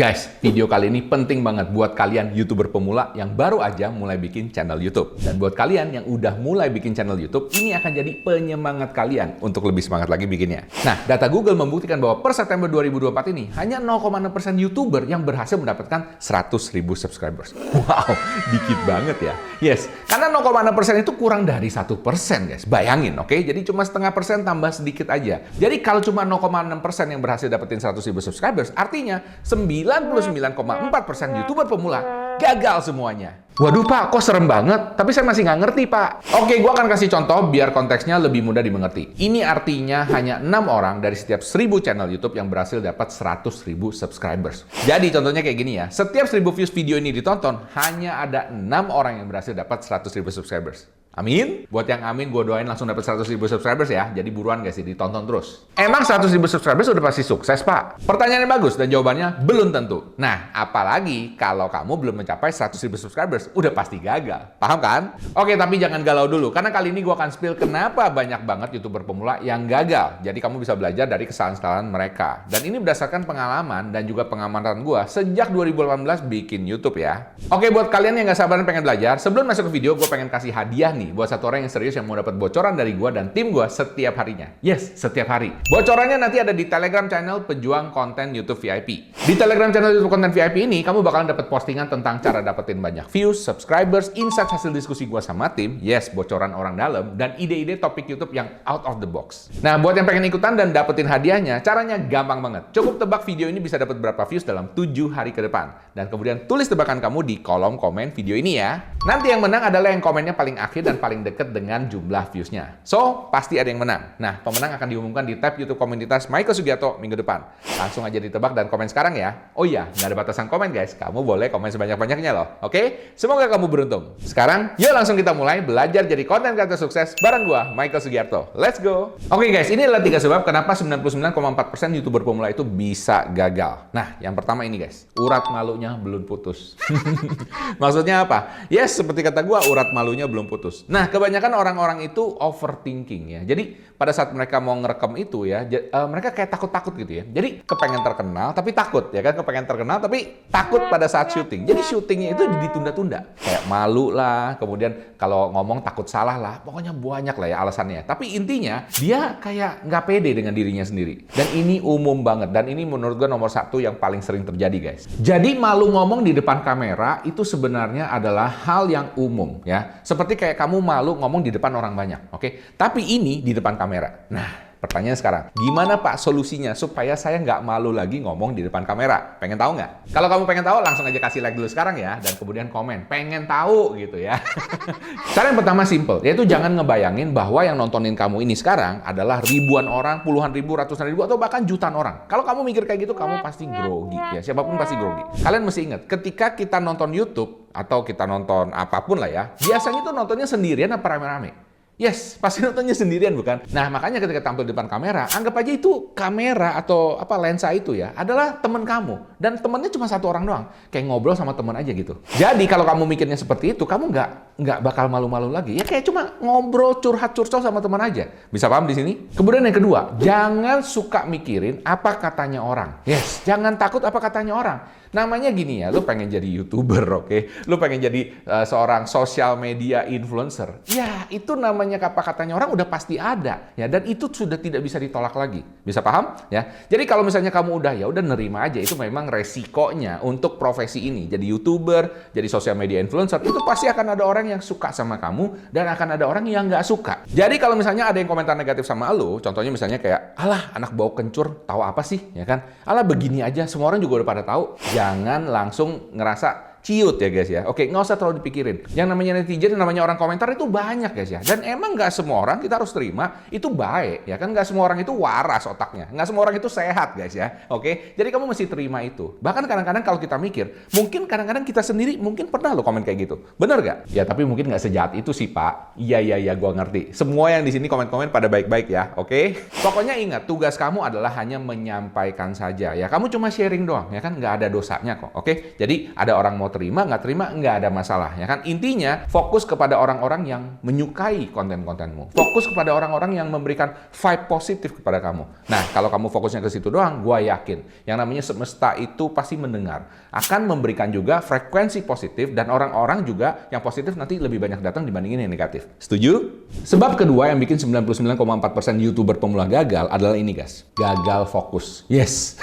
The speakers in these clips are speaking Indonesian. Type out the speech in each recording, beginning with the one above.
Guys, video kali ini penting banget buat kalian YouTuber pemula yang baru aja mulai bikin channel YouTube. Dan buat kalian yang udah mulai bikin channel YouTube, ini akan jadi penyemangat kalian untuk lebih semangat lagi bikinnya. Nah, data Google membuktikan bahwa per September 2024 ini, hanya 0,6% YouTuber yang berhasil mendapatkan 100.000 subscribers. Wow, dikit banget ya. Yes, karena 0,6% itu kurang dari 1%, guys. Bayangin, oke? Jadi cuma setengah persen tambah sedikit aja. Jadi kalau cuma 0,6% yang berhasil dapetin 100.000 subscribers, artinya 99,4% YouTuber pemula gagal semuanya. Waduh Pak, kok serem banget? Tapi saya masih nggak ngerti Pak. Oke, gua akan kasih contoh biar konteksnya lebih mudah dimengerti. Ini artinya hanya 6 orang dari setiap 1000 channel YouTube yang berhasil dapat 100.000 subscribers. Jadi contohnya kayak gini ya, setiap 1000 views video ini ditonton, hanya ada 6 orang yang berhasil dapat 100.000 subscribers. Amin. Buat yang amin, gue doain langsung dapat 100.000 subscribers ya. Jadi buruan guys, ditonton terus. Emang 100.000 subscribers udah pasti sukses, Pak? Pertanyaannya bagus dan jawabannya belum tentu. Nah, apalagi kalau kamu belum mencapai 100.000 subscribers, udah pasti gagal. Paham kan? Oke, tapi jangan galau dulu. Karena kali ini gue akan spill kenapa banyak banget YouTuber pemula yang gagal. Jadi kamu bisa belajar dari kesalahan-kesalahan mereka. Dan ini berdasarkan pengalaman dan juga pengamatan gue sejak 2018 bikin YouTube ya. Oke, buat kalian yang gak sabaran pengen belajar, sebelum masuk ke video, gue pengen kasih hadiah nih buat satu orang yang serius yang mau dapat bocoran dari gua dan tim gua setiap harinya. Yes, setiap hari. Bocorannya nanti ada di Telegram channel Pejuang Konten YouTube VIP. Di Telegram channel YouTube Konten VIP ini, kamu bakalan dapat postingan tentang cara dapetin banyak views, subscribers, insight hasil diskusi gua sama tim, yes, bocoran orang dalam, dan ide-ide topik YouTube yang out of the box. Nah, buat yang pengen ikutan dan dapetin hadiahnya, caranya gampang banget. Cukup tebak video ini bisa dapat berapa views dalam 7 hari ke depan. Dan kemudian tulis tebakan kamu di kolom komen video ini ya. Nanti yang menang adalah yang komennya paling akhir dan paling dekat dengan jumlah views-nya. So, pasti ada yang menang. Nah, pemenang akan diumumkan di tab YouTube komunitas Michael Sugiarto minggu depan. Langsung aja ditebak dan komen sekarang ya. Oh iya, nggak ada batasan komen guys. Kamu boleh komen sebanyak-banyaknya loh. Oke? Semoga kamu beruntung. Sekarang, yuk langsung kita mulai belajar jadi konten kreator sukses bareng gua, Michael Sugiarto. Let's go! Oke guys, ini adalah 3 sebab kenapa 99,4% YouTuber pemula itu bisa gagal. Nah, yang pertama ini guys. Urat malunya belum putus. Maksudnya apa? Yes, seperti kata gua, urat malunya belum putus. Nah, kebanyakan orang-orang itu overthinking ya. Jadi, pada saat mereka mau ngerekam itu ya, mereka kayak takut-takut gitu ya. Jadi, kepengen terkenal tapi takut ya kan. Kepengen terkenal tapi takut pada saat syuting. Jadi, syutingnya itu ditunda-tunda. Kayak malu lah, kemudian kalau ngomong takut salah lah. Pokoknya banyak lah ya alasannya. Tapi intinya, dia kayak nggak pede dengan dirinya sendiri. Dan ini umum banget. Dan ini menurut gua nomor 1 yang paling sering terjadi guys. Jadi, malu ngomong di depan kamera itu sebenarnya adalah hal yang umum ya. Seperti kayak kamu malu ngomong di depan orang banyak, oke? Tapi ini di depan kamera. Nah, pertanyaan sekarang, gimana Pak solusinya supaya saya nggak malu lagi ngomong di depan kamera? Pengen tahu nggak? Kalau kamu pengen tahu, langsung aja kasih like dulu sekarang ya, dan kemudian komen, pengen tahu gitu ya. Cara yang pertama simple, yaitu jangan ngebayangin bahwa yang nontonin kamu ini sekarang adalah ribuan orang, puluhan ribu, ratusan ribu, atau bahkan jutaan orang. Kalau kamu mikir kayak gitu, kamu pasti grogi ya, siapapun pasti grogi. Kalian mesti ingat, ketika kita nonton YouTube, atau kita nonton apapun lah ya, biasanya tuh nontonnya sendirian apa rame-rame? Yes, pasti nontonnya sendirian bukan? Nah, makanya ketika tampil di depan kamera, anggap aja itu kamera atau apa lensa itu ya, adalah teman kamu. Dan temennya cuma satu orang doang. Kayak ngobrol sama teman aja gitu. Jadi, kalau kamu mikirnya seperti itu, kamu nggak bakal malu-malu lagi. Ya kayak cuma ngobrol, curhat-curcol sama teman aja. Bisa paham di sini? Kemudian yang kedua, jangan suka mikirin apa katanya orang. Yes, jangan takut apa katanya orang. Namanya gini ya, lu pengen jadi YouTuber, oke? Lu pengen jadi seorang social media influencer. Ya, itu namanya apa katanya orang udah pasti ada. Ya, dan itu sudah tidak bisa ditolak lagi. Bisa paham? Ya. Jadi kalau misalnya kamu udah nerima aja, itu memang resikonya untuk profesi ini. Jadi YouTuber, jadi social media influencer, itu pasti akan ada orang yang suka sama kamu, dan akan ada orang yang nggak suka. Jadi kalau misalnya ada yang komentar negatif sama lu, contohnya misalnya kayak, alah anak bau kencur, tahu apa sih? Ya kan? Alah begini aja, semua orang juga udah pada tahu. Jangan langsung ngerasa ciut ya guys ya. Oke, nggak usah terlalu dipikirin. Yang namanya netizen, yang namanya orang komentar itu banyak guys ya. Dan emang nggak semua orang kita harus terima itu baik ya kan. Nggak semua orang itu waras otaknya. Nggak semua orang itu sehat guys ya. Oke, jadi kamu mesti terima itu. Bahkan kadang-kadang kalau kita mikir, mungkin kadang-kadang kita sendiri mungkin pernah lo komen kayak gitu. Bener nggak? Ya tapi mungkin nggak sejahat itu sih Pak. Iya, gua ngerti. Semua yang di sini komen-komen pada baik-baik ya. Oke? Pokoknya ingat, tugas kamu adalah hanya menyampaikan saja ya. Kamu cuma sharing doang ya kan. Nggak ada dosanya kok. Oke? Jadi ada orang mau terima, nggak ada masalah, ya kan? Intinya, fokus kepada orang-orang yang menyukai konten-kontenmu. Fokus kepada orang-orang yang memberikan vibe positif kepada kamu. Nah, kalau kamu fokusnya ke situ doang, gue yakin, yang namanya semesta itu pasti mendengar. Akan memberikan juga frekuensi positif, dan orang-orang juga yang positif nanti lebih banyak datang dibandingin yang negatif. Setuju? Sebab kedua yang bikin 99,4% YouTuber pemula gagal adalah ini, guys. Gagal fokus. Yes.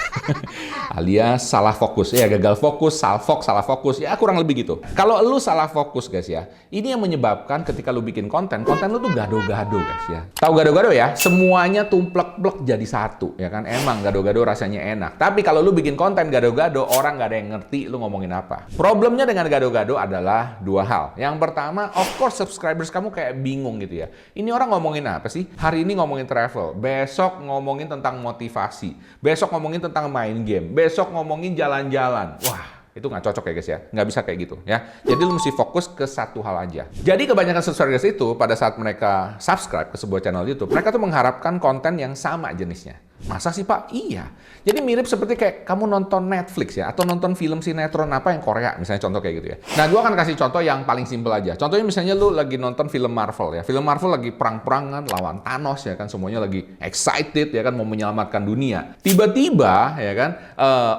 Alias salah fokus. Ya, gagal fokus, salah fokus. Ya, kurang lebih gitu. Kalau lu salah fokus, guys ya, ini yang menyebabkan ketika lu bikin konten lu tuh gado-gado, guys ya. Tahu gado-gado ya? Semuanya tumplek-plek jadi satu, ya kan? Emang gado-gado rasanya enak. Tapi kalau lu bikin konten gado-gado, orang nggak ada yang ngerti lu ngomongin apa. Problemnya dengan gado-gado adalah dua hal. Yang pertama, of course subscribers kamu kayak bingung gitu ya. Ini orang ngomongin apa sih? Hari ini ngomongin travel, besok ngomongin tentang motivasi, besok ngomongin tentang main game, besok ngomongin jalan-jalan. Wah, itu nggak cocok ya guys ya, nggak bisa kayak gitu ya. Jadi lu mesti fokus ke satu hal aja. Jadi kebanyakan subscribers itu pada saat mereka subscribe ke sebuah channel YouTube, mereka tuh mengharapkan konten yang sama jenisnya. Masa sih Pak? Iya. Jadi mirip seperti kayak kamu nonton Netflix ya, atau nonton film sinetron apa yang Korea, misalnya contoh kayak gitu ya. Nah, gue akan kasih contoh yang paling simpel aja. Contohnya misalnya lu lagi nonton film Marvel ya. Film Marvel lagi perang-perangan lawan Thanos ya kan, semuanya lagi excited ya kan, mau menyelamatkan dunia. Tiba-tiba ya kan,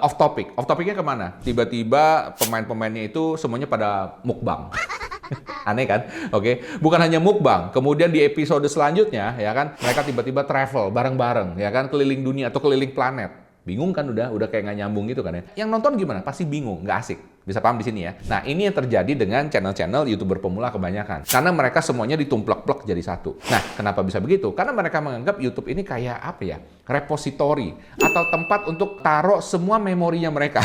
off topic. Off topicnya kemana? Tiba-tiba pemain-pemainnya itu semuanya pada mukbang. Aneh kan? Oke. Bukan hanya mukbang, kemudian di episode selanjutnya ya kan, mereka tiba-tiba travel bareng-bareng ya kan, keliling dunia atau keliling planet. Bingung kan, udah kayak nggak nyambung gitu kan ya. Yang nonton gimana? Pasti bingung, nggak asik. Bisa paham di sini ya? Nah, ini yang terjadi dengan channel-channel YouTuber pemula kebanyakan. Karena mereka semuanya ditumplek-plek jadi satu. Nah, kenapa bisa begitu? Karena mereka menganggap YouTube ini kayak apa ya? Repository atau tempat untuk taruh semua memorinya mereka.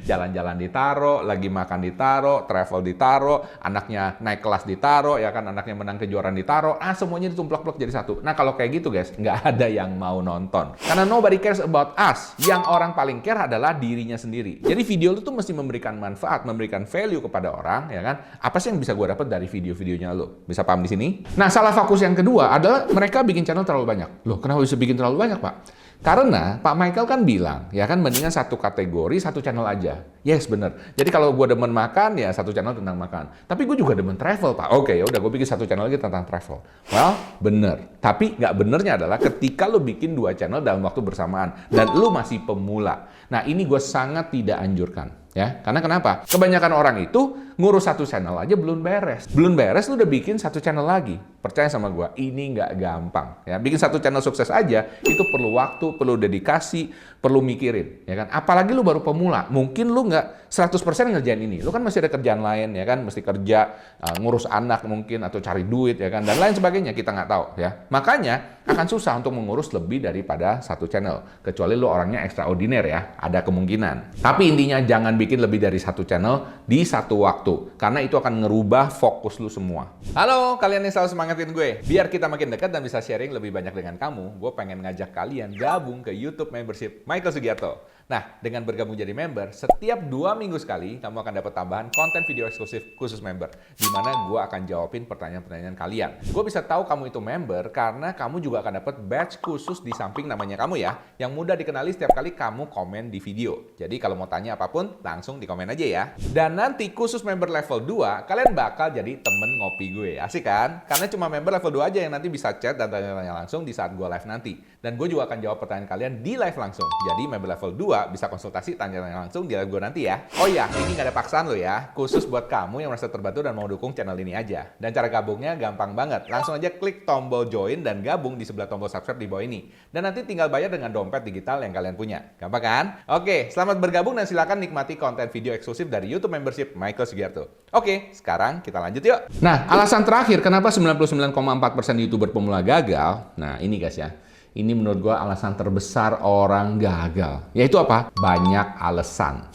Jalan-jalan ditaro, lagi makan ditaro, travel ditaro, anaknya naik kelas ditaro, ya kan, anaknya menang kejuaraan ditaro, semuanya ditumplek-plek jadi satu. Nah, kalau kayak gitu guys, nggak ada yang mau nonton. Karena nobody cares about us. Yang orang paling care adalah dirinya sendiri. Jadi video lu tuh mesti memberikan manfaat, memberikan value kepada orang, ya kan? Apa sih yang bisa gue dapat dari video-videonya lu? Bisa paham di sini? Nah, salah fokus yang kedua adalah mereka bikin channel terlalu banyak. Loh, kenapa bisa bikin terlalu banyak, Pak? Karena Pak Michael kan bilang, ya kan, mendingan satu kategori, satu channel aja. Yes, bener. Jadi kalau gue demen makan, ya satu channel tentang makan. Tapi gue juga demen travel, Pak. Oke, ya udah gue bikin satu channel lagi tentang travel. Well, bener. Tapi nggak benernya adalah ketika lo bikin dua channel dalam waktu bersamaan dan lo masih pemula. Nah, ini gue sangat tidak anjurkan. Ya, karena kenapa? Kebanyakan orang itu ngurus satu channel aja belum beres. Belum beres, lu udah bikin satu channel lagi. Percaya sama gua, ini nggak gampang. Ya, bikin satu channel sukses aja, itu perlu waktu, perlu dedikasi, perlu mikirin. Ya kan? Apalagi lu baru pemula, mungkin lu nggak 100% ngerjain ini. Lu kan masih ada kerjaan lain, ya kan? Mesti kerja, ngurus anak mungkin, atau cari duit, ya kan? Dan lain sebagainya, kita nggak tahu. Ya, makanya akan susah untuk mengurus lebih daripada satu channel. Kecuali lu orangnya extraordinary ya, ada kemungkinan. Tapi intinya jangan bikin lebih dari satu channel di satu waktu. Karena itu akan ngerubah fokus lu semua. Halo, kalian yang selalu semangatin gue. Biar kita makin dekat dan bisa sharing lebih banyak dengan kamu, gue pengen ngajak kalian gabung ke YouTube membership Michael Sugiarto. Nah, dengan bergabung jadi member, setiap 2 minggu sekali, kamu akan dapat tambahan konten video eksklusif khusus member. Di mana gue akan jawabin pertanyaan-pertanyaan kalian. Gue bisa tahu kamu itu member karena kamu juga akan dapat badge khusus di samping namanya kamu ya, yang mudah dikenali setiap kali kamu komen di video. Jadi kalau mau tanya apapun, langsung di komen aja ya. Dan nanti khusus member level 2, kalian bakal jadi temen ngopi gue. Asik kan? Karena cuma member level 2 aja yang nanti bisa chat dan tanya-tanya langsung di saat gue live nanti. Dan gue juga akan jawab pertanyaan kalian di live langsung. Jadi member level 2 bisa konsultasi, tanya-tanya langsung di live gue nanti ya. Oh iya, ini nggak ada paksaan lo ya. Khusus buat kamu yang merasa terbantu dan mau dukung channel ini aja. Dan cara gabungnya gampang banget. Langsung aja klik tombol join dan gabung di sebelah tombol subscribe di bawah ini. Dan nanti tinggal bayar dengan dompet digital yang kalian punya. Gampang kan? Oke, selamat bergabung dan silakan nikmati konten video eksklusif dari YouTube membership Michael Sugiarto. Oke, sekarang kita lanjut yuk. Nah, alasan terakhir kenapa 99,4% YouTuber pemula gagal. Nah, ini guys ya. Ini menurut gue alasan terbesar orang gagal. Yaitu apa? Banyak alasan.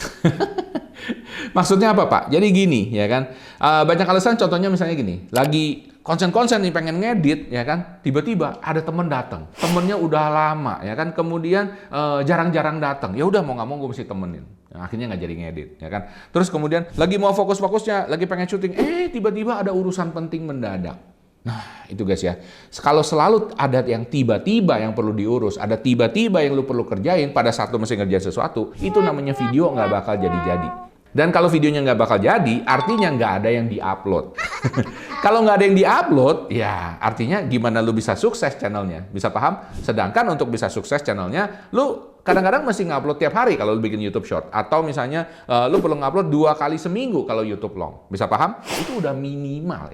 Maksudnya apa, Pak? Jadi gini, ya kan? Banyak alasan, contohnya misalnya gini. Lagi konsen-konsen nih, pengen ngedit, ya kan? Tiba-tiba ada temen datang. Temennya udah lama, ya kan? Kemudian jarang-jarang datang. Ya udah, mau nggak mau gue mesti temenin. Akhirnya nggak jadi ngedit, ya kan? Terus kemudian lagi mau fokus-fokusnya, lagi pengen syuting. Tiba-tiba ada urusan penting mendadak. Nah, itu guys ya. Kalau selalu ada yang tiba-tiba yang perlu diurus, ada tiba-tiba yang lu perlu kerjain pada saat lu mesti ngerjain sesuatu, itu namanya video nggak bakal jadi-jadi. Dan kalau videonya nggak bakal jadi, artinya nggak ada yang di-upload. Kalau nggak ada yang di-upload, ya artinya gimana lu bisa sukses channelnya. Bisa paham? Sedangkan untuk bisa sukses channelnya, lu kadang-kadang mesti ngupload tiap hari kalau lu bikin YouTube Short. Atau misalnya lu perlu ngupload 2 kali seminggu kalau YouTube Long. Bisa paham? Itu udah minimal.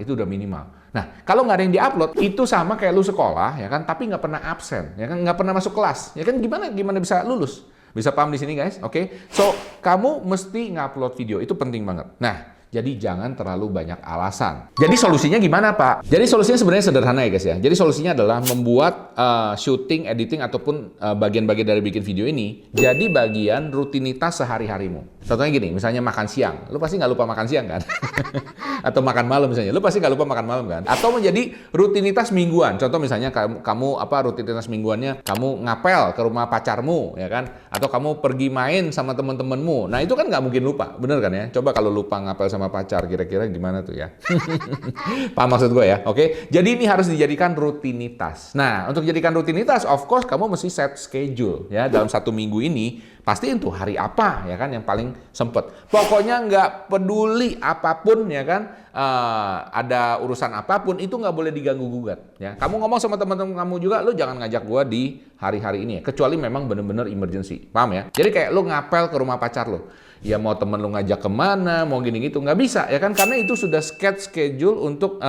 Nah, kalau nggak ada yang di-upload, itu sama kayak lu sekolah, ya kan? Tapi nggak pernah absen, ya kan? Nggak pernah masuk kelas, ya kan? Gimana bisa lulus? Bisa paham di sini, guys? Oke? So, kamu mesti ngupload video. Itu penting banget. Nah, jadi jangan terlalu banyak alasan. Jadi solusinya gimana, Pak? Jadi solusinya sebenarnya sederhana ya, guys ya. Jadi solusinya adalah membuat shooting, editing, ataupun bagian-bagian dari bikin video ini jadi bagian rutinitas sehari-harimu. Contohnya gini, misalnya makan siang. Lu pasti nggak lupa makan siang, kan? Atau makan malam misalnya. Lu pasti nggak lupa makan malam, kan? Atau menjadi rutinitas mingguan. Contoh misalnya kamu rutinitas mingguannya, kamu ngapel ke rumah pacarmu, ya kan? Atau kamu pergi main sama teman-temanmu. Nah, itu kan nggak mungkin lupa. Bener kan ya? Coba kalau lupa ngapel sama pacar, kira-kira gimana tuh ya? Paham maksud gue ya? Oke? Jadi ini harus dijadikan rutinitas. Nah, untuk jadikan rutinitas, of course, kamu mesti set schedule. Ya, dalam 1 minggu ini, pastiin tuh hari apa, ya kan, yang paling sempet. Pokoknya nggak peduli apapun, ya kan, ada urusan apapun, itu nggak boleh diganggu-gugat. Ya. Kamu ngomong sama teman-teman kamu juga, lu jangan ngajak gua di hari-hari ini ya, kecuali memang bener-bener emergency. Paham ya? Jadi kayak lu ngapel ke rumah pacar lu. Ya mau temen lu ngajak kemana, mau gini gitu, nggak bisa ya kan, karena itu sudah schedule untuk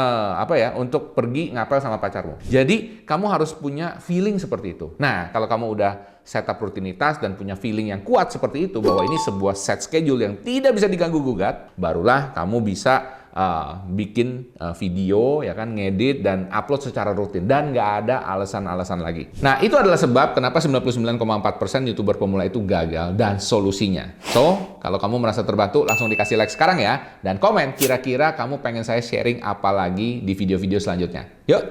untuk pergi ngapel sama pacarmu. Jadi kamu harus punya feeling seperti itu. Nah, kalau kamu udah setup rutinitas dan punya feeling yang kuat seperti itu, bahwa ini sebuah set schedule yang tidak bisa diganggu gugat, barulah kamu bisa bikin video, ya kan, ngedit dan upload secara rutin dan nggak ada alasan-alasan lagi. Nah, itu adalah sebab kenapa 99,4% YouTuber pemula itu gagal dan solusinya. So, kalau kamu merasa terbantu, langsung dikasih like sekarang ya, dan komen kira-kira kamu pengen saya sharing apa lagi di video-video selanjutnya. Yuk!